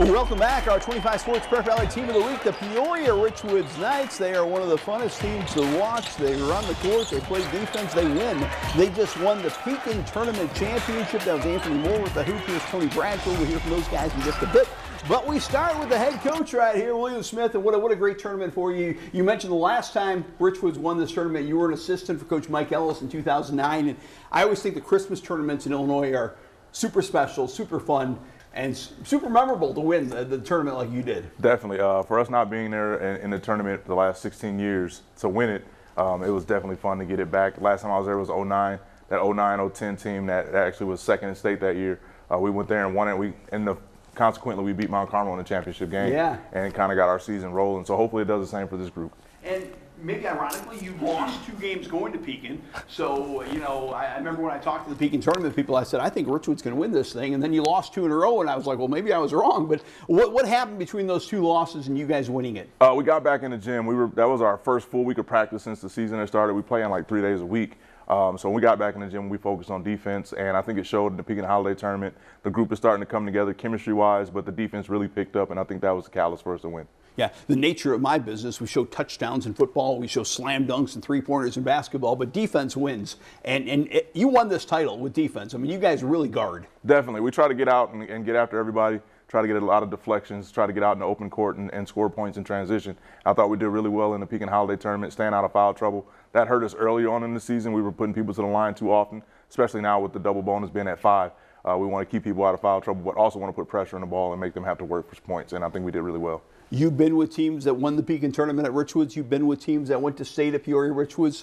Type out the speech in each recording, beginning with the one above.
Well, welcome back. Our 25 Sports Prep Valley Team of the Week, the Peoria Richwoods Knights. They are one of the funnest teams to watch. They run the court, they play defense, they win. They just won the Pekin Tournament Championship. That was Anthony Moore with the Hoopers, Tony Bradford. We'll hear from those guys in just a bit. But we start with the head coach right here, William Smith, and what a great tournament for you. You mentioned the last time Richwoods won this tournament, you were an assistant for Coach Mike Ellis in 2009. And I always think the Christmas tournaments in Illinois are super special, super fun, and super memorable to win the tournament like you did. Definitely. For us not being there in the tournament the last 16 years to win it, it was definitely fun to get it back. Last time I was there was 09. That 09-010 team that actually was second in state that year. We went there and won it. Consequently, we beat Mount Carmel in the championship game. Yeah. And kind of got our season rolling. So hopefully it does the same for this group. And maybe ironically, you lost 2 games going to Pekin. So, I remember when I talked to the Pekin tournament people, I said, I think Richwood's going to win this thing. And then you lost 2 in a row, and I was like, well, maybe I was wrong. But what happened between those 2 losses and you guys winning it? We got back in the gym. That was our first full week of practice since the season had started. We play in like 3 days a week. So when we got back in the gym, we focused on defense, and I think it showed in the Pekin Holiday Tournament. The group is starting to come together chemistry-wise, but the defense really picked up, and I think that was the catalyst for us to win. Yeah, the nature of my business, we show touchdowns in football, we show slam dunks and three-pointers in basketball, but defense wins. And you won this title with defense. I mean, you guys really guard. Definitely. We try to get out and get after everybody, try to get a lot of deflections, try to get out in the open court and score points in transition. I thought we did really well in the Pekin Holiday Tournament, staying out of foul trouble. That hurt us early on in the season. We were putting people to the line too often, especially now with the double bonus being at 5. We want to keep people out of foul trouble, but also want to put pressure on the ball and make them have to work for points, and I think we did really well. You've been with teams that won the Pekin Tournament at Richwoods. You've been with teams that went to state at Peoria Richwoods.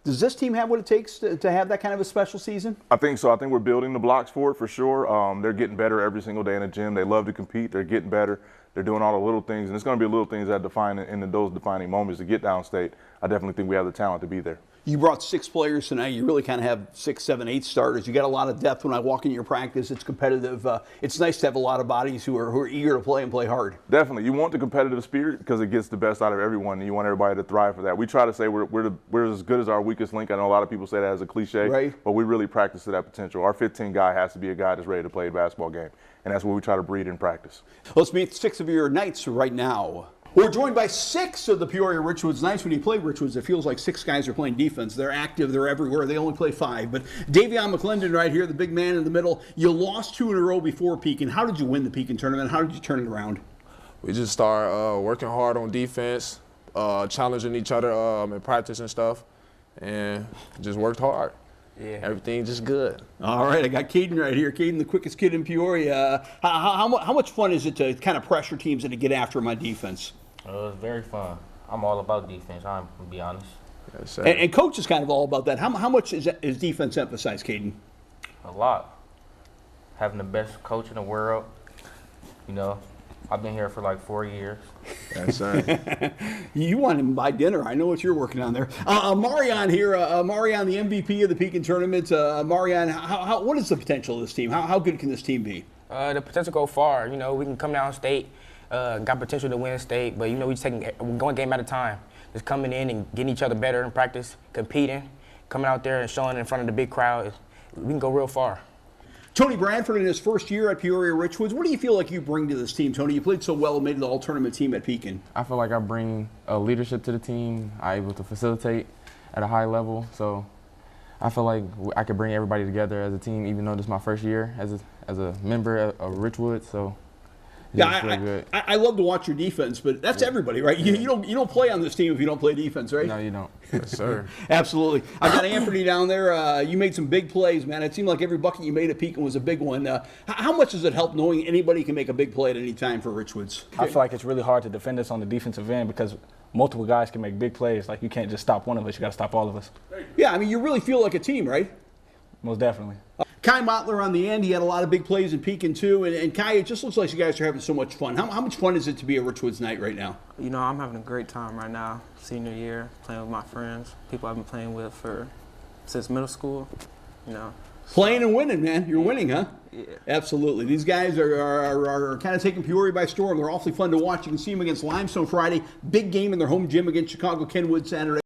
Does this team have what it takes to have that kind of a special season? I think so. I think we're building the blocks for it for sure. They're getting better every single day in the gym. They love to compete. They're getting better. They're doing all the little things, and it's going to be little things that define in those defining moments to get downstate. I definitely think we have the talent to be there. You brought 6 players tonight. You really kind of have 6, 7, 8 starters. You got a lot of depth. When I walk in your practice, it's competitive. It's nice to have a lot of bodies who are eager to play and play hard. Definitely. You want the competitive spirit because it gets the best out of everyone, and you want everybody to thrive for that. We try to say we're as good as our weakest link. I know a lot of people say that as a cliche, right, but we really practice to that potential. Our 15 guy has to be a guy that's ready to play a basketball game, and that's what we try to breed in practice. Let's meet 6 of your Knights right now. We're joined by 6 of the Peoria Richwoods Knights. When you play Richwoods, it feels like 6 guys are playing defense. They're active, they're everywhere. They only play 5. But Davion McClendon right here, the big man in the middle. You lost 2 in a row before Pekin. How did you win the Pekin tournament? How did you turn it around? We just start working hard on defense, challenging each other in practice and stuff, and just worked hard. Yeah, everything just good. All right, I got Caden right here. Caden, the quickest kid in Peoria. How much fun is it to kind of pressure teams and to get after them on defense? It's very fun. I'm all about defense, I'm going to be honest. Yes, sir. And Coach is kind of all about that. How much is defense emphasized, Caden? A lot. Having the best coach in the world, I've been here for like 4 years. Yes, sir. You want him to buy dinner. I know what you're working on there. Marion here. Marion, the MVP of the Pekin tournament. Marion, what is the potential of this team? How good can this team be? The potential go far. We can come down state. Got potential to win state, but we just taking one game at a time. Just coming in and getting each other better in practice, competing, coming out there and showing in front of the big crowd. We can go real far. Tony Bradford in his first year at Peoria Richwoods. What do you feel like you bring to this team, Tony? You played so well and made the all-tournament team at Pekin. I feel like I bring a leadership to the team. I'm able to facilitate at a high level, so I feel like I could bring everybody together as a team, even though this is my first year as a member of Richwoods. So. Yeah, I love to watch your defense, but that's everybody, right? You don't play on this team if you don't play defense, right? No, you don't. Yes, sir. Absolutely. I got Anthony down there. You made some big plays, man. It seemed like every bucket you made at Pekin was a big one. How much does it help knowing anybody can make a big play at any time for Richwoods? I feel like it's really hard to defend us on the defensive end because multiple guys can make big plays. Like, you can't just stop one of us. You got to stop all of us. Yeah, I mean, you really feel like a team, right? Most definitely. Kai Mottler on the end, he had a lot of big plays in Pekin too. And Kai, it just looks like you guys are having so much fun. How much fun is it to be a Richwoods Knight right now? I'm having a great time right now. Senior year, playing with my friends, people I've been playing with since middle school. Playing and winning, man. You're winning, huh? Yeah. Absolutely. These guys are kind of taking Peoria by storm. They're awfully fun to watch. You can see them against Limestone Friday. Big game in their home gym against Chicago Kenwood Saturday.